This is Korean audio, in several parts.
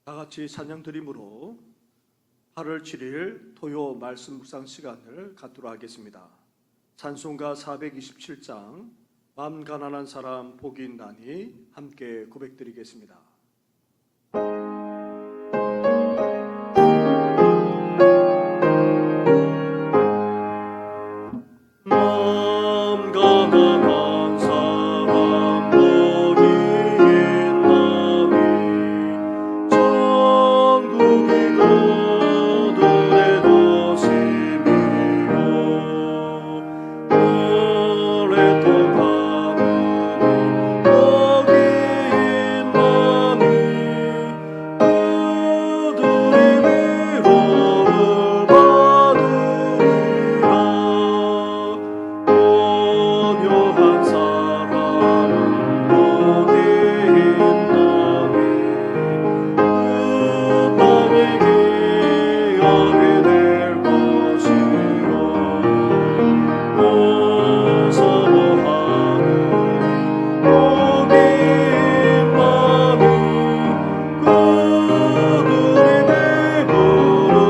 다 같이 찬양 드림으로 8월 7일 토요 말씀 묵상 시간을 갖도록 하겠습니다. 찬송가 427장 마음 가난한 사람 복이 있나니 함께 고백드리겠습니다. 마음 가난한 사람 복이 있나니 천국이 그들의 것임이요 오랫동안 복이 있나니 그들이 위로를 받으리라. 온유한 사람은 복이 있나니 그 땅에 기업이 될 것이요 무서워하는 복이 있나니 그들이 배부를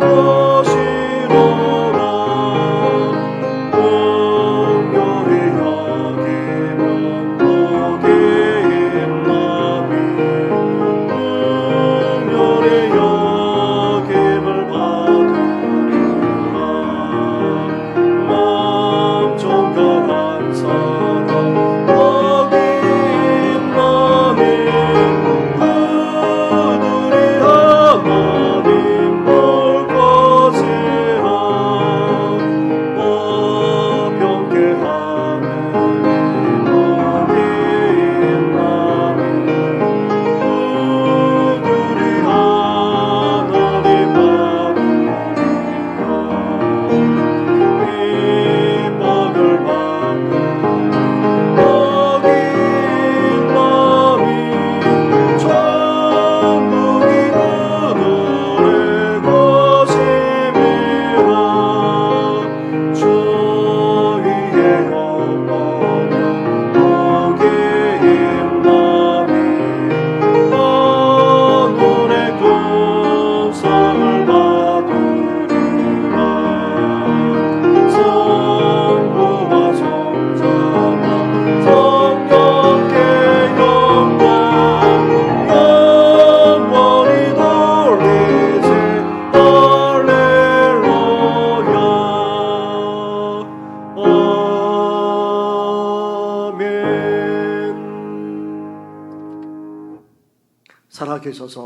것이로라. 온유히 여기면 복이 있나니 은연히 여김을 받으리라. 마음 정결한 사람 복이 있나니 그들이 하나님 볼 것이라. 화평케하는 복이 있나니 그들이 하나님 받으리라. 이 복을 받는 복이 있나니 천국이 그들의 것임이라. 주 위에 영광은 복이 있나니 하늘의 금상을 받으리라. 성부와 성자와 성령께 영광 영원히 돌리세. 할렐루야. 아멘. 살아계셔서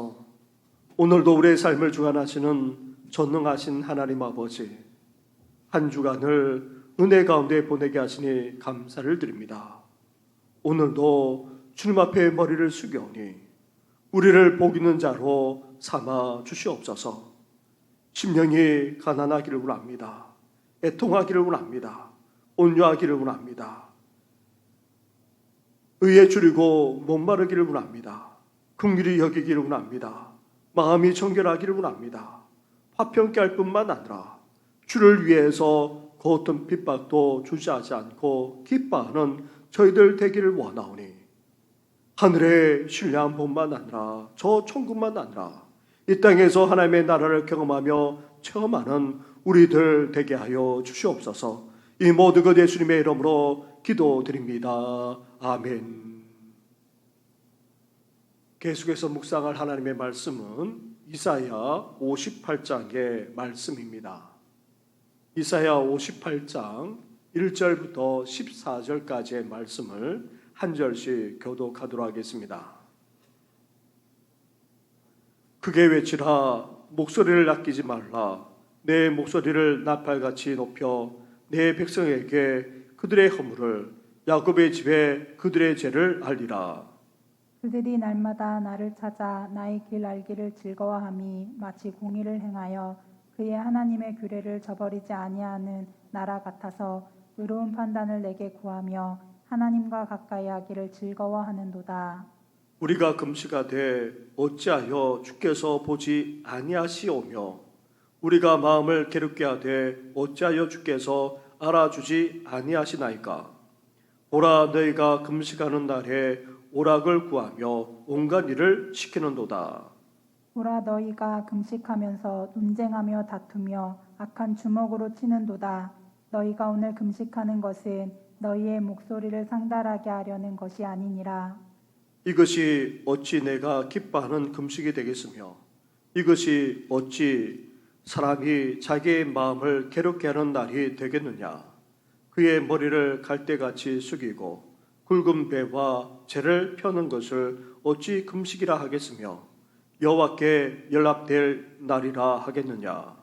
오늘도 우리의 삶을 주관하시는 전능하신 하나님 아버지, 한 주간을 은혜 가운데 보내게 하시니 감사를 드립니다. 오늘도 주님 앞에 머리를 숙여오니 우리를 복 있는 자로 삼아 주시옵소서. 심령이 가난하기를 원합니다. 애통하기를 원합니다. 온유하기를 원합니다. 의에 줄이고 목마르기를 원합니다. 긍휼히 여기기를 원합니다. 마음이 정결하기를 원합니다. 화평케 할 뿐만 아니라 주를 위해서 그 어떤 핍박도 주저하지 않고 기뻐하는 저희들 되기를 원하오니 하늘의 신뢰한 복만 아니라 저 천국만 아니라 이 땅에서 하나님의 나라를 경험하며 체험하는 우리들 되게 하여 주시옵소서. 이 모든 것 예수님의 이름으로 기도드립니다. 아멘. 계속해서 묵상할 하나님의 말씀은 이사야 58장의 말씀입니다. 이사야 58장 1절부터 14절까지의 말씀을 한 절씩 교독하도록 하겠습니다. 크게 외치라. 목소리를 아끼지 말라. 내 목소리를 나팔같이 높여 내 백성에게 그들의 허물을, 야곱의 집에 그들의 죄를 알리라. 그들이 날마다 나를 찾아 나의 길 알기를 즐거워함이 마치 공의를 행하여 그의 하나님의 규례를 저버리지 아니하는 나라 같아서 의로운 판단을 내게 구하며 하나님과 가까이 하기를 즐거워하는도다. 우리가 금식하되 어찌하여 주께서 보지 아니하시오며 우리가 마음을 괴롭게 하되 어찌하여 주께서 알아주지 아니하시나이까. 보라, 너희가 금식하는 날에 오락을 구하며 온갖 일을 시키는도다. 보라 너희가 금식하면서 논쟁하며 다투며 악한 주먹으로 치는도다. 너희가 오늘 금식하는 것은 너희의 목소리를 상달하게 하려는 것이 아니니라. 이것이 어찌 내가 기뻐하는 금식이 되겠으며 이것이 어찌 사람이 자기의 마음을 괴롭게 하는 날이 되겠느냐. 그의 머리를 갈대같이 숙이고 굵은 배와 재를 펴는 것을 어찌 금식이라 하겠으며 여호와께 연락될 날이라 하겠느냐.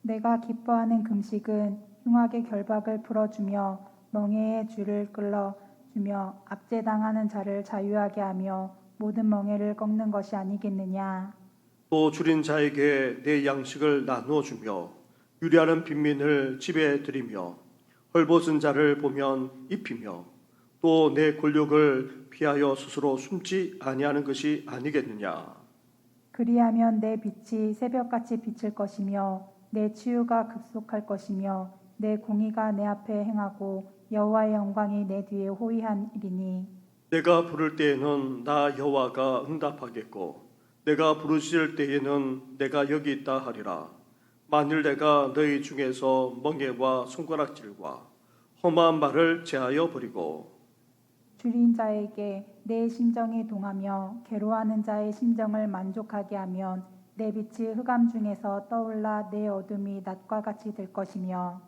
내가 기뻐하는 금식은 흉악의 결박을 풀어주며 멍에의 줄을 끌어주며 압제당하는 자를 자유하게 하며 모든 멍에를 꺾는 것이 아니겠느냐. 또 줄인 자에게 내 양식을 나누어 주며 유리하는 빈민을 집에 들이며 헐벗은 자를 보면 입히며 또 내 곤욕을 피하여 스스로 숨지 아니하는 것이 아니겠느냐. 그리하면 내 빛이 새벽같이 비칠 것이며 내 치유가 급속할 것이며 내 공의가 내 앞에 행하고 여호와의 영광이 내 뒤에 호위하리니. 내가 부를 때에는 나 여호와가 응답하겠고 내가 부르실 때에는 내가 여기 있다 하리라. 만일 내가 너희 중에서 멍에와 손가락질과 험한 말을 제하여 버리고 줄인 자에게 내 심정이 동하며 괴로워하는 자의 심정을 만족하게 하면 내 빛이 흑암 중에서 떠올라 내 어둠이 낮과 같이 될 것이며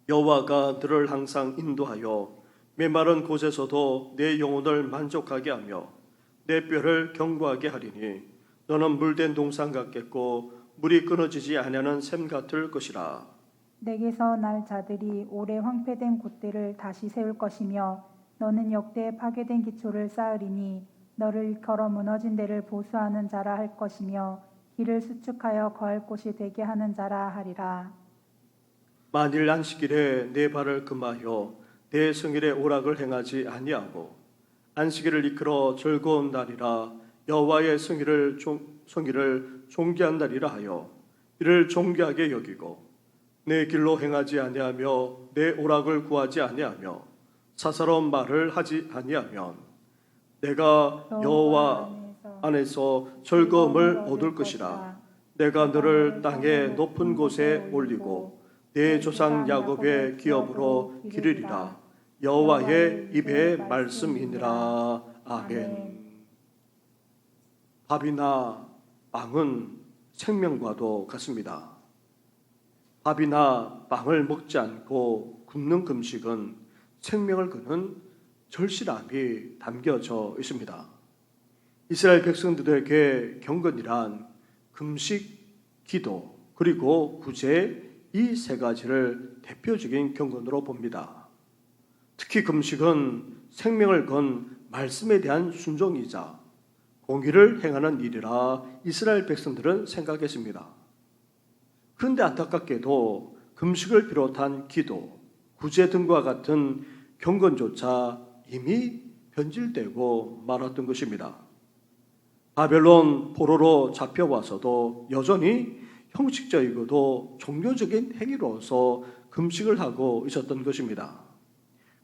여호와가 너를 항상 인도하여 메마른 곳에서도 내 영혼을 만족하게 하며 내 뼈를 견고하게 하리니 너는 물된 동산 같겠고 물이 끊어지지 아니하는 샘 같을 것이라. 내게서 날 자들이 오래 황폐된 곳들을 다시 세울 것이며 너는 역대 파괴된 기초를 쌓으리니 너를 일컬어 무너진 데를 보수하는 자라 할 것이며 길을 수축하여 거할 곳이 되게 하는 자라 하리라. 만일 안식일에 내 발을 금하여 내 성일의 오락을 행하지 아니하고 안식일을 이끌어 즐거운 날이라 여호와의 성일을 존귀한 날이라 하여 이를 존귀하게 여기고 내 길로 행하지 아니하며 내 오락을 구하지 아니하며 사사로운 말을 하지 아니하면 내가 여호와 안에서 즐거움을 얻을 것이라. 내가 너를 땅의 높은 곳에 올리고 내 조상 야곱의 기업으로 기르리라. 여호와의 입의 말씀이니라. 아멘. 밥이나 빵은 생명과도 같습니다. 밥이나 빵을 먹지 않고 굶는 금식은 생명을 거는 절실함이 담겨져 있습니다. 이스라엘 백성들에게 경건이란 금식, 기도, 그리고 구제 이 세 가지를 대표적인 경건으로 봅니다. 특히 금식은 생명을 건 말씀에 대한 순종이자 공의를 행하는 일이라 이스라엘 백성들은 생각했습니다. 그런데 안타깝게도 금식을 비롯한 기도, 구제 등과 같은 경건조차 이미 변질되고 말았던 것입니다. 바벨론 포로로 잡혀와서도 여전히 형식적이고도 종교적인 행위로서 금식을 하고 있었던 것입니다.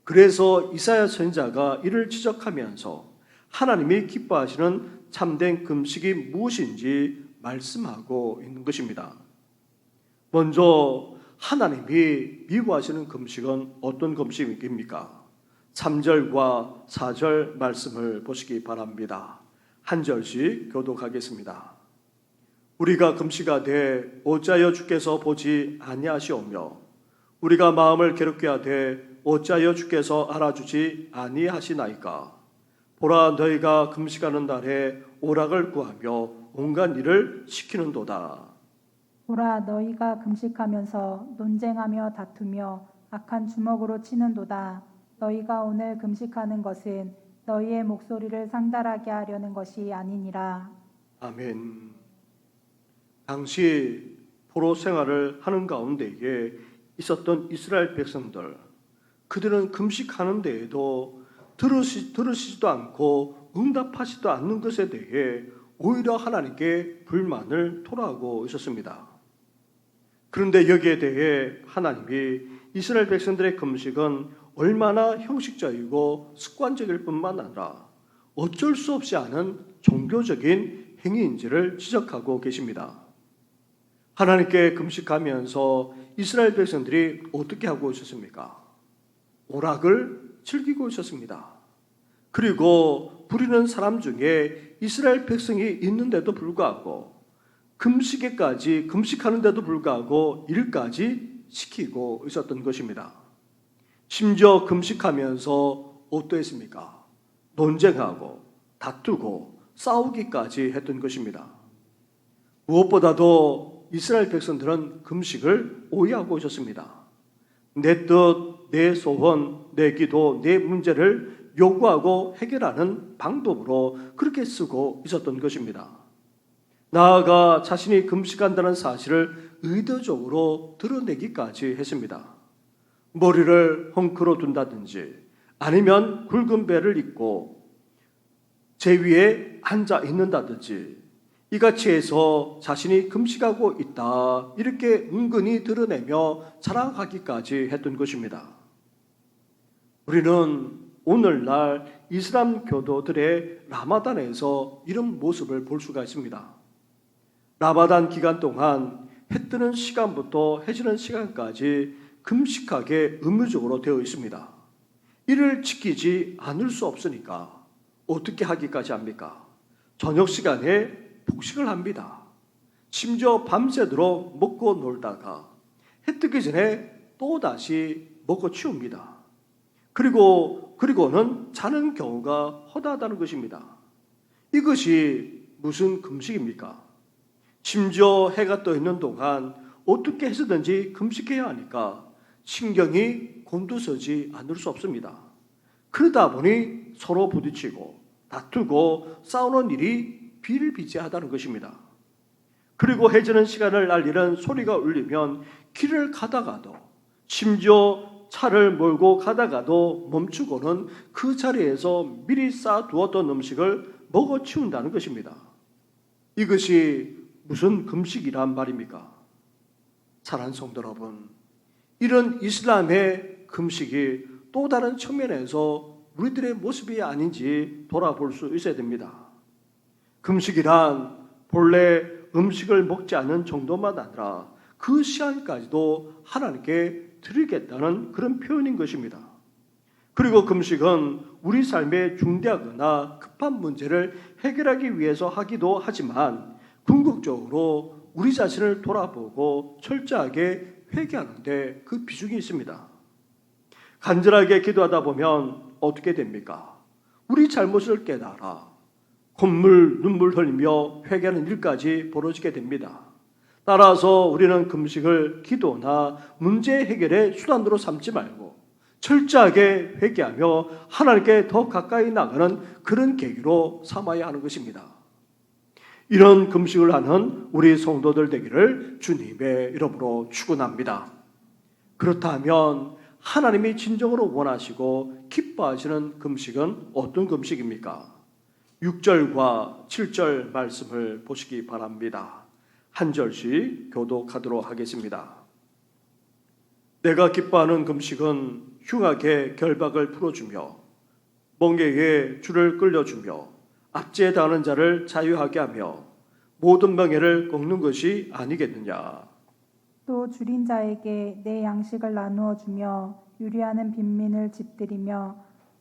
그래서 이사야 선지자가 이를 지적하면서 하나님이 기뻐하시는 참된 금식이 무엇인지 말씀하고 있는 것입니다. 먼저 하나님이 미워하시는 금식은 어떤 금식입니까? 3절과 4절 말씀을 보시기 바랍니다. 한 절씩 교독하겠습니다. 우리가 금식하되 어찌하여 주께서 보지 아니하시오며 우리가 마음을 괴롭게 하되 어찌하여 주께서 알아주지 아니하시나이까. 보라 너희가 금식하는 날에 오락을 구하며 온갖 일을 시키는도다. 보라 너희가 금식하면서 논쟁하며 다투며 악한 주먹으로 치는도다. 너희가 오늘 금식하는 것은 너희의 목소리를 상달하게 하려는 것이 아니니라. 아멘. 당시 포로 생활을 하는 가운데에 있었던 이스라엘 백성들, 그들은 금식하는 데에도 들으시지도 않고 응답하지도 않는 것에 대해 오히려 하나님께 불만을 토로하고 있었습니다. 그런데 여기에 대해 하나님이 이스라엘 백성들의 금식은 얼마나 형식적이고 습관적일 뿐만 아니라 어쩔 수 없이 하는 종교적인 행위인지를 지적하고 계십니다. 하나님께 금식하면서 이스라엘 백성들이 어떻게 하고 있었습니까? 오락을 즐기고 있었습니다. 그리고 부리는 사람 중에 이스라엘 백성이 있는데도 불구하고 금식하는데도 불구하고 일까지 시키고 있었던 것입니다. 심지어 금식하면서 어떠했습니까? 논쟁하고 다투고 싸우기까지 했던 것입니다. 무엇보다도 이스라엘 백성들은 금식을 오해하고 있었습니다. 내 뜻, 내 소원, 내 기도, 내 문제를 요구하고 해결하는 방법으로 그렇게 쓰고 있었던 것입니다. 나아가 자신이 금식한다는 사실을 의도적으로 드러내기까지 했습니다. 머리를 헝클어 둔다든지 아니면 굵은 배를 입고 제 위에 앉아 있는다든지 이같이 해서 자신이 금식하고 있다 이렇게 은근히 드러내며 자랑하기까지 했던 것입니다. 우리는 오늘날 이슬람 교도들의 라마단에서 이런 모습을 볼 수가 있습니다. 라마단 기간 동안 해 뜨는 시간부터 해 지는 시간까지 금식하게 의무적으로 되어 있습니다. 이를 지키지 않을 수 없으니까 어떻게 하기까지 합니까? 저녁 시간에 폭식을 합니다. 심지어 밤새도록 먹고 놀다가 해 뜨기 전에 또다시 먹고 치웁니다. 그리고는 자는 경우가 허다하다는 것입니다. 이것이 무슨 금식입니까? 심지어 해가 떠 있는 동안 어떻게 해서든지 금식해야 하니까 신경이 곤두서지 않을 수 없습니다. 그러다 보니 서로 부딪히고 다투고 싸우는 일이 비일비재하다는 것입니다. 그리고 해지는 시간을 알리는 소리가 울리면 길을 가다가도 심지어 차를 몰고 가다가도 멈추고는 그 자리에서 미리 쌓아두었던 음식을 먹어 치운다는 것입니다. 이것이 무슨 금식이란 말입니까? 사랑하는 성도 여러분, 이런 이슬람의 금식이 또 다른 측면에서 우리들의 모습이 아닌지 돌아볼 수 있어야 됩니다. 금식이란 본래 음식을 먹지 않는 정도만 아니라 그 시간까지도 하나님께 드리겠다는 그런 표현인 것입니다. 그리고 금식은 우리 삶의 중대하거나 급한 문제를 해결하기 위해서 하기도 하지만 궁극적으로 우리 자신을 돌아보고 철저하게 회개하는 데 그 비중이 있습니다. 간절하게 기도하다 보면 어떻게 됩니까? 우리 잘못을 깨달아 콧물, 눈물 흘리며 회개하는 일까지 벌어지게 됩니다. 따라서 우리는 금식을 기도나 문제 해결의 수단으로 삼지 말고 철저하게 회개하며 하나님께 더 가까이 나가는 그런 계기로 삼아야 하는 것입니다. 이런 금식을 하는 우리 성도들 되기를 주님의 이름으로 축원합니다. 그렇다면 하나님이 진정으로 원하시고 기뻐하시는 금식은 어떤 금식입니까? 6절과 7절 말씀을 보시기 바랍니다. 한 절씩 교독하도록 하겠습니다. 내가 기뻐하는 금식은 흉악의 결박을 풀어주며 멍에에 줄을 끌려주며 압제에 당하는 자를 자유하게 하며 모든 명예를 꺾는 것이 아니겠느냐. 또 줄인 자에게 내 양식을 나누어 주며 유리하는 빈민을 집들이며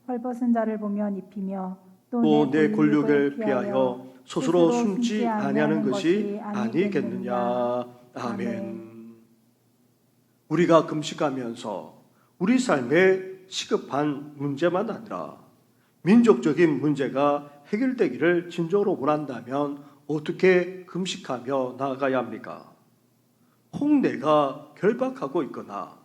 헐벗은 자를 보면 입히며 또 내 골육을 피하여 스스로 숨지 아니하는 것이 아니겠느냐. 아멘. 우리가 금식하면서 우리 삶에 시급한 문제만 아니라 민족적인 문제가 해결되기를 진정으로 원한다면 어떻게 금식하며 나아가야 합니까? 홍내가 결박하고 있거나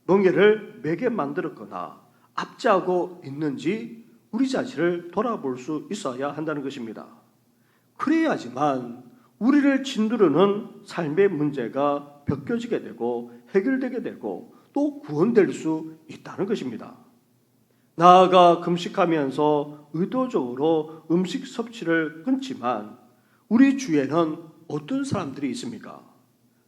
멍에를 매게 만들었거나 압제하고 있는지 우리 자신을 돌아볼 수 있어야 한다는 것입니다. 그래야지만 우리를 짓누르는 삶의 문제가 벗겨지게 되고 해결되게 되고 또 구원될 수 있다는 것입니다. 나아가 금식하면서 의도적으로 음식 섭취를 끊지만 우리 주위에는 어떤 사람들이 있습니까?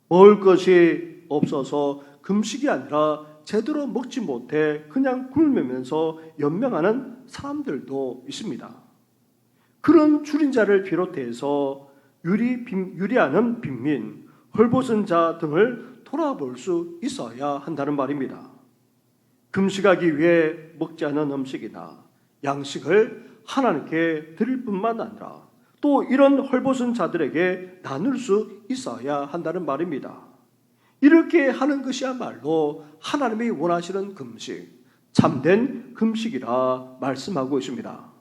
먹을 것이 없어서 금식이 아니라 제대로 먹지 못해 그냥 굶으면서 연명하는 사람들도 있습니다. 그런 줄인 자를 비롯해서 유리하는 빈민, 헐벗은 자 등을 돌아볼 수 있어야 한다는 말입니다. 금식하기 위해 먹지 않은 음식이나 양식을 하나님께 드릴 뿐만 아니라 또 이런 헐벗은 자들에게 나눌 수 있어야 한다는 말입니다. 이렇게 하는 것이야말로 하나님이 원하시는 금식, 참된 금식이라 말씀하고 있습니다.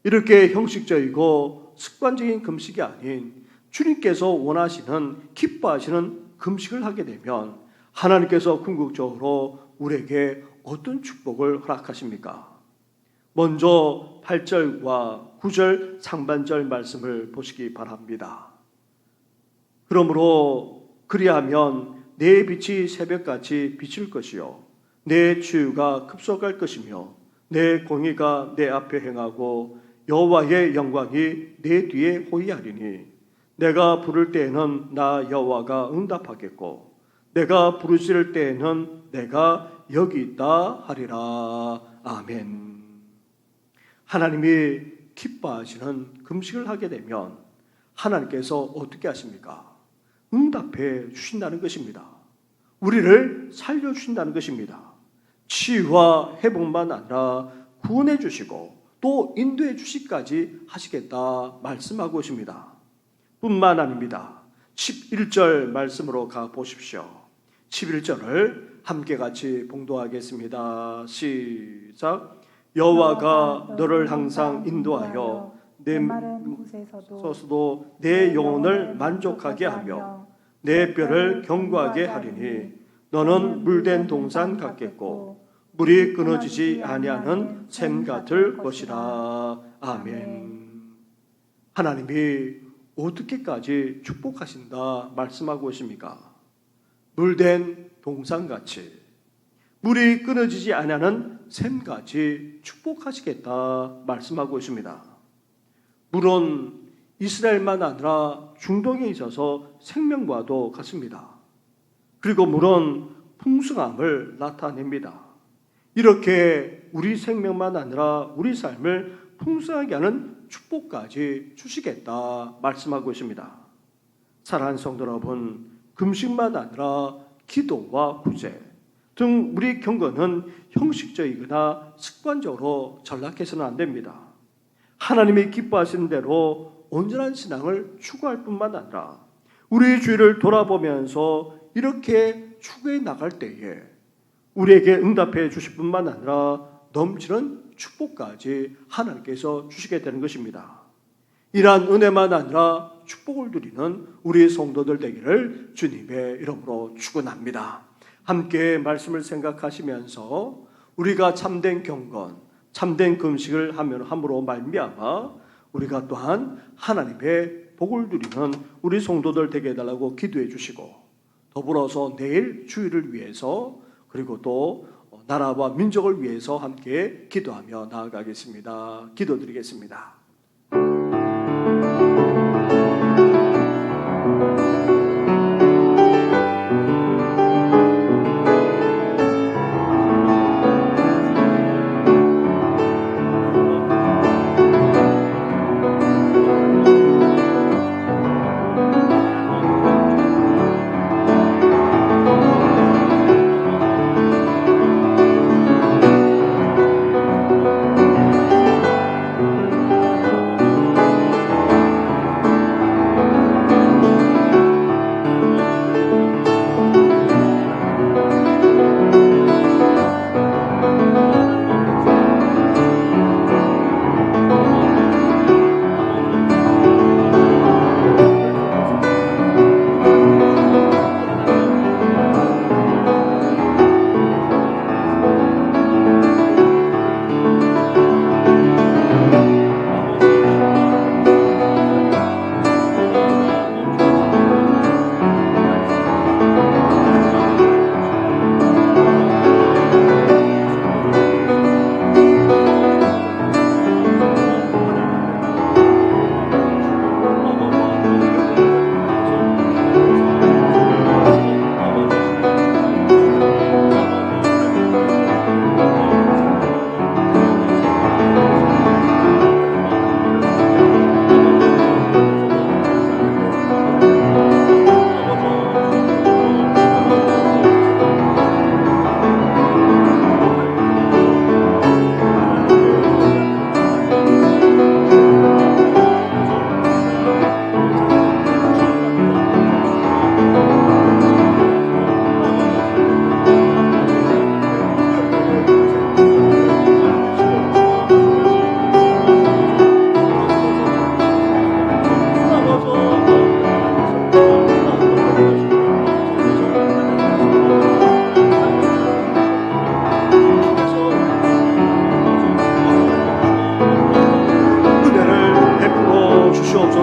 이렇게 형식적이고 습관적인 금식이 아닌 주님께서 원하시는, 기뻐하시는 금식을 하게 되면 하나님께서 궁극적으로 우리에게 어떤 축복을 허락하십니까? 먼저 8절과 9절 상반절 말씀을 보시기 바랍니다. 그러므로 그리하면 내 빛이 새벽같이 비칠 것이요 내 치유가 급속할 것이며 내 공의가 내 앞에 행하고 여호와의 영광이 내 뒤에 호위하리니 내가 부를 때에는 나 여호와가 응답하겠고 내가 부르실 때에는 내가 여기 있다 하리라. 아멘. 하나님이 기뻐하시는 금식을 하게 되면 하나님께서 어떻게 하십니까? 응답해 주신다는 것입니다. 우리를 살려주신다는 것입니다. 치유와 회복만 아니라 구원해 주시고 또 인도해 주시기까지 하시겠다 말씀하고 있습니다. 뿐만 아닙니다. 11절 말씀으로 가 보십시오. 11절을 함께 같이 봉독하겠습니다. 시작. 여호와가 너를 항상 인도하여 내 마른 곳에서도 서서도 내 영혼을 만족하게 하며 내 뼈를 견고하게 하리니 너는 물된 동산 같겠고 물이 끊어지지 아니하는 샘 같을 것이라. 아멘. 하나님이 어떻게까지 축복하신다 말씀하고 있습니까? 물된 동산같이 물이 끊어지지 아니하는 샘같이 축복하시겠다 말씀하고 있습니다. 물은 이스라엘만 아니라 중동에 있어서 생명과도 같습니다. 그리고 물은 풍성함을 나타냅니다. 이렇게 우리 생명만 아니라 우리 삶을 풍성하게 하는 축복까지 주시겠다 말씀하고 있습니다. 사랑하는 성도 여러분, 금식만 아니라 기도와 구제 등 우리 경건은 형식적이거나 습관적으로 전락해서는 안 됩니다. 하나님이 기뻐하시는 대로 온전한 신앙을 추구할 뿐만 아니라 우리 주위를 돌아보면서 이렇게 추구해 나갈 때에 우리에게 응답해 주실 뿐만 아니라 넘치는 축복까지 하나님께서 주시게 되는 것입니다. 이러한 은혜만 아니라 축복을 누리는 우리 성도들 되기를 주님의 이름으로 축원합니다. 함께 말씀을 생각하시면서 우리가 참된 경건, 참된 금식을 함으로 말미암아 우리가 또한 하나님의 복을 누리는 우리 성도들 되게 해달라고 기도해 주시고 더불어서 내일 주일을 위해서 그리고 또 나라와 민족을 위해서 함께 기도하며 나아가겠습니다. 기도드리겠습니다.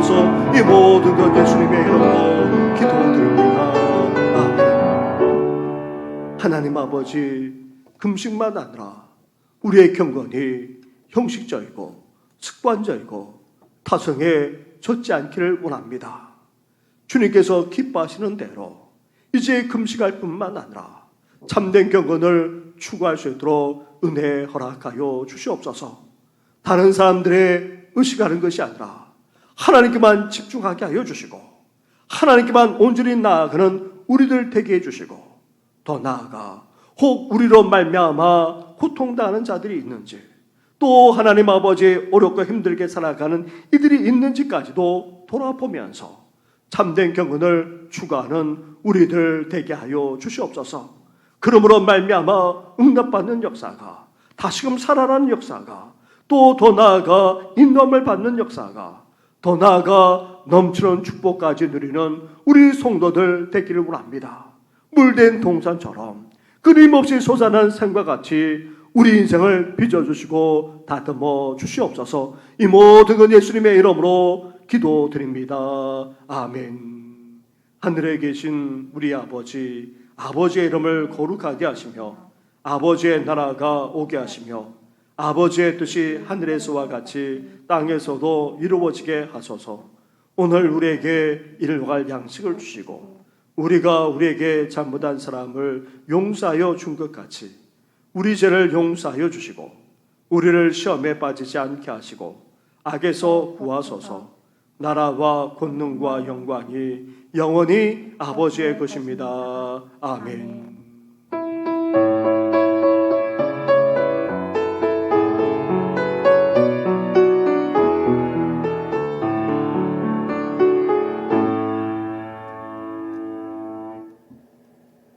주시옵소서. 이 모든 것 예수님의 이름으로 기도드립니다. 아멘. 하나님 아버지, 금식만 아니라 우리의 경건이 형식적이고 습관적이고 타성에 젖지 않기를 원합니다. 주님께서 기뻐하시는 대로 이제 금식할 뿐만 아니라 참된 경건을 추구할 수 있도록 은혜 허락하여 주시옵소서. 다른 사람들의 의식하는 것이 아니라 하나님께만 집중하게 하여 주시고 하나님께만 온전히 나아가는 우리들 되게 해주시고, 더 나아가 혹 우리로 말미암아 고통당하는 자들이 있는지, 또 하나님 아버지 어렵고 힘들게 살아가는 이들이 있는지까지도 돌아보면서 참된 경건을 추구하는 우리들 되게 하여 주시옵소서. 그러므로 말미암아 응답받는 역사가, 다시금 살아나는 역사가, 또 더 나아가 인도함을 받는 역사가, 더 나아가 넘치는 축복까지 누리는 우리 성도들 되기를 원합니다. 물된 동산처럼 끊임없이 솟아난 샘과 같이 우리 인생을 빚어주시고 다듬어 주시옵소서. 이 모든 건 예수님의 이름으로 기도드립니다. 아멘. 하늘에 계신 우리 아버지, 아버지의 이름을 거룩하게 하시며 아버지의 나라가 오게 하시며 아버지의 뜻이 하늘에서와 같이 땅에서도 이루어지게 하소서. 오늘 우리에게 일용할 양식을 주시고 우리가 우리에게 잘못한 사람을 용서하여 준 것 같이 우리 죄를 용서하여 주시고 우리를 시험에 빠지지 않게 하시고 악에서 구하소서. 나라와 권능과 영광이 영원히 아버지의 것입니다. 아멘.